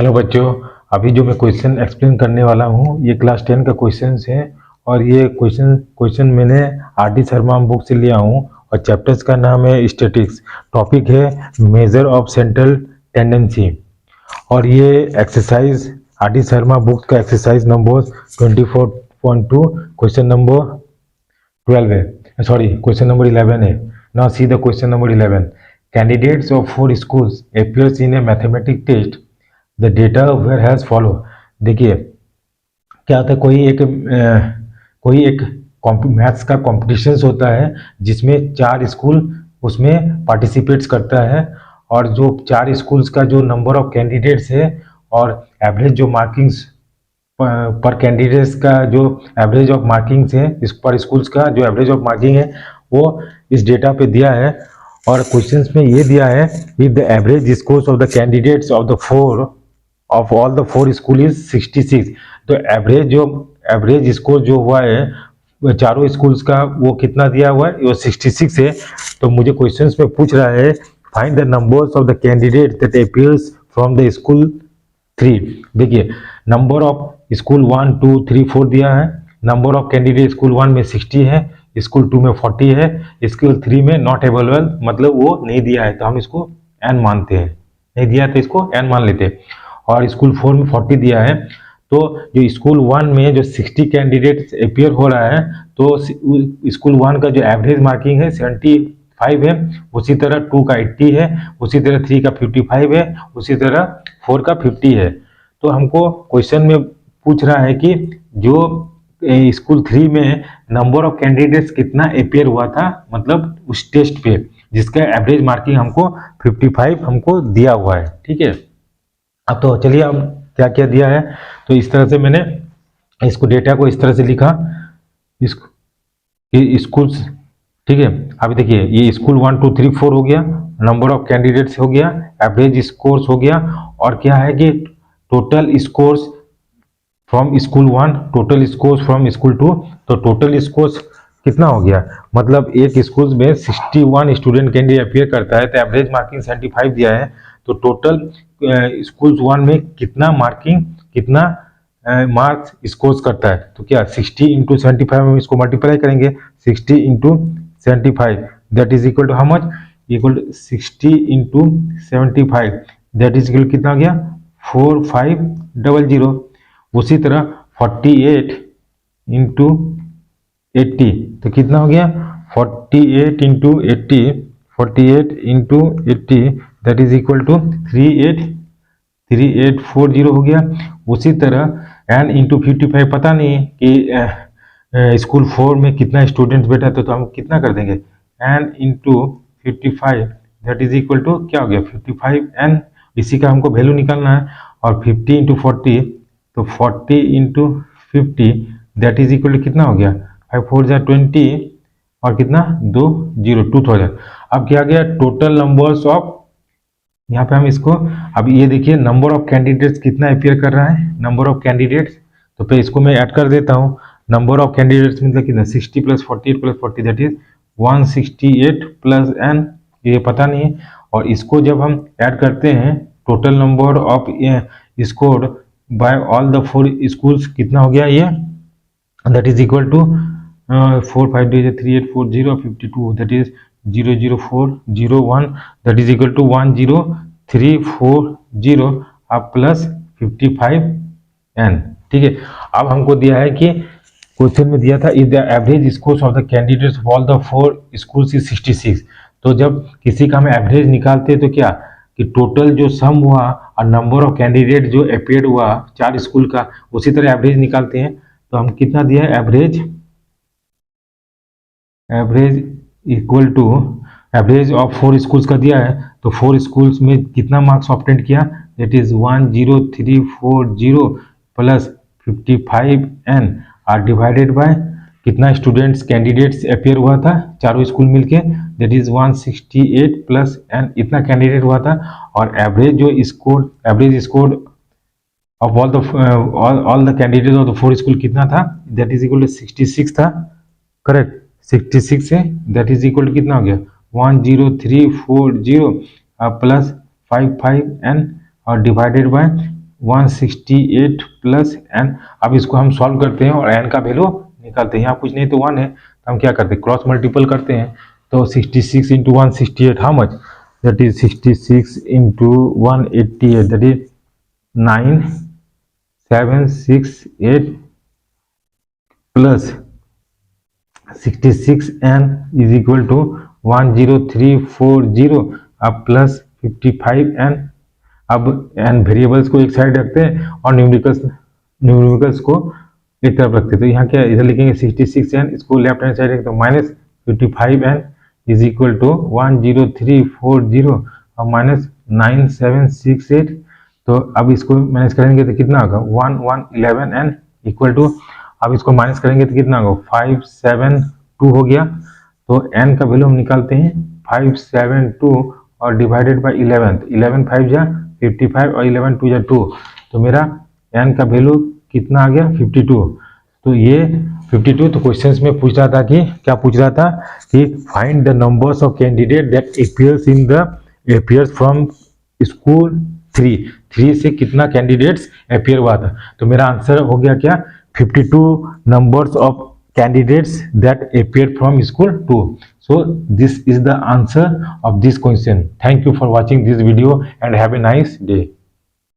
Hello बच्चों, अभी जो मैं क्वेश्चन एक्सप्लेन करने वाला हूँ ये क्लास 10 का क्वेश्चन है। और ये क्वेश्चन मैंने आर डी शर्मा बुक से लिया हूँ और चैप्टर्स का नाम है स्टैटिक्स। टॉपिक है मेजर ऑफ सेंट्रल टेंडेंसी। और ये exercise R D Sharma book का एक्सरसाइज नंबर 24.2 क्वेश्चन नंबर 12 है, सॉरी क्वेश्चन नंबर 11 है। Now see the question number 11। Candidates of 4 schools appears in a mathematics test, the data were has follow. देखिए क्या होता है, कोई एक मैथ्स का कॉम्पिटिशन होता है जिसमें 4 स्कूल उसमें पार्टिसिपेट्स करता है। और जो 4 स्कूल्स का जो नंबर ऑफ कैंडिडेट्स है और एवरेज जो मार्किंग्स पर कैंडिडेट्स का जो एवरेज ऑफ मार्किंग्स है, इस पर स्कूल्स का जो एवरेज ऑफ मार्किंग है वो इस डेटा पे दिया है। और क्वेश्चंस में ये दिया है if the average scores of the candidates of all the 4 school is 66। तो एवरेज स्कोर जो हुआ है चारों स्कूल्स का वो कितना दिया हुआ है, वो 66 है। तो मुझे क्वेश्चंस में पूछ रहा है find the numbers of the candidate that appears from the school 3। देखिए नंबर ऑफ स्कूल 1 2 3 4 दिया है। नंबर ऑफ कैंडिडेट स्कूल 1 में 60 है, स्कूल 2 में 40 है, स्कूल 3 में नॉट अवेलेबल, मतलब वो नहीं दिया है तो हम इसको एन मानते हैं। नहीं दिया है तो इसको एन मान लेते हैं। और स्कूल 4 में 40 दिया है। तो जो स्कूल 1 में जो 60 कैंडिडेट अपियर हो रहा है तो स्कूल 1 का जो एवरेज मार्किंग है 75 है, उसी तरह 2 का 80 है, उसी तरह 3 का 55 है, उसी तरह 4 का 50 है। तो हमको क्वेश्चन में पूछ रहा है कि जो स्कूल 3 में नंबर ऑफ कैंडिडेट्स कितना अपियर हुआ था, मतलब उस टेस्ट पे जिसका एवरेज मार्किंग हमको 55 हमको दिया हुआ है। ठीक है, अब तो चलिए अब क्या क्या दिया है। तो इस तरह से मैंने इसको डेटा को इस तरह से लिखा स्कूल्स। ठीक है, अभी देखिए ये स्कूल 1 2 3 4 हो गया, नंबर ऑफ कैंडिडेट्स हो गया, एवरेज स्कोर्स हो गया, और क्या है कि total scores from school 1, total scores from school 2। तो टोटल स्कोर्स कितना हो गया, मतलब एक स्कूल में 61 स्टूडेंट कैंडिडेट अपियर करता है तो एवरेज मार्किंग 75 दिया है। तो टोटल स्कूल 1 में कितना मार्क्स स्कोर्स करता है, तो क्या 60 इंटू 75 हम इसको मल्टीप्लाई करेंगे। 60 into 75 that is equal to how much, equal to 60 into 75 that is equal कितना हो गया 4500। उसी तरह 48 इंटू 80 तो कितना हो गया 48 into 80, 48 into 80 that is equal to 3840 हो गया। उसी तरह n इंटू 55 पता नहीं कि स्कूल 4 में कितना स्टूडेंट बैठा था, तो हम कितना कर देंगे n into 55 that is equal to क्या हो गया 55n, इसी का हमको वैल्यू निकालना है। और 50 इंटू 40 तो 40 into 50 that is equal to कितना हो गया 5 4 20 और कितना 2000। अब क्या गया टोटल नंबर्स ऑफ, यहाँ पे हम इसको अब ये देखिए नंबर ऑफ कैंडिडेट्स कितना अपियर कर रहा है, नंबर ऑफ कैंडिडेट्स। तो फिर इसको मैं ऐड कर देता हूँ। नंबर ऑफ कैंडिडेट्स मतलब कितना 60 plus 48 plus 40 that is 168 plus n, ये पता नहीं है। और इसको जब हम ऐड करते हैं total number of score by all the 4 schools कितना हो गया ये, that is equal to 4 5 3840 52 that is 00401 that is equal to 10340 अब प्लस 55n। ठीक है, अब हमको दिया है कि क्वेश्चन में दिया था if the average scores of the candidates of all the 4 schools is 66। तो जब किसी का हम एवरेज निकालते हैं तो क्या कि टोटल जो सम हुआ और नंबर ऑफ कैंडिडेट जो अपियर्ड हुआ 4 स्कूल का, उसी तरह एवरेज निकालते हैं। तो हम कितना दिया है average equal to average of 4 schools का दिया है। तो 4 स्कूल्स में कितना मार्क्स ऑब्टेन किया, that is 10340 plus 55n are divided by कितना स्टूडेंट्स कैंडिडेट्स अपियर हुआ था चारों स्कूल मिलके, दैट इज 168 प्लस n, इतना कैंडिडेट हुआ था। और average score of all the candidate of the 4 school कितना था, दैट इज इक्वल टू 66 था, करेक्ट 66 है, दैट इज इक्वल टू कितना हो गया 10340 प्लस 55n और डिवाइडेड बाय 168 प्लस n। अब इसको हम सॉल्व करते हैं और n का वैल्यू निकालते हैं। यहाँ कुछ नहीं तो 1 है, तो हम क्या करते हैं, क्रॉस मल्टीपल करते हैं। तो 66 into 168 how much, that is 66 into 188, that is 9768 plus 66n is equal to 10340, अब प्लस 55n। अब n वेरिएबल्स को एक साइड रखते हैं और न्यूमेरिकल्स को एक तरफ रखते हैं। तो यहाँ क्या इधर लिखेंगे 66n, इसको लेफ्ट हैंड साइड रखते हैं, minus 55n is equal to 10340 और माइनस 9768। तो अब इसको माइनस करेंगे तो कितना होगा 1111n इक्वल टू, अब इसको माइनस करेंगे तो कितना होगा 572 हो गया। तो n का वैल्यू हम निकालते हैं 572 और डिवाइडेड बाय 11, 11 5 जा 55 और 11 2 जा 2, तो मेरा n का वैल्यू कितना आ गया 52। तो ये 52, तो क्वेश्चंस में पूछ रहा था कि क्या पूछ रहा था कि find the numbers of candidate that appears from school 3 से कितना कैंडिडेट्स अपीयर हुआ था। तो मेरा आंसर हो गया क्या 52 numbers of candidates that appeared from school 2. So this is the answer of this question. Thank you for watching this video and have a nice day.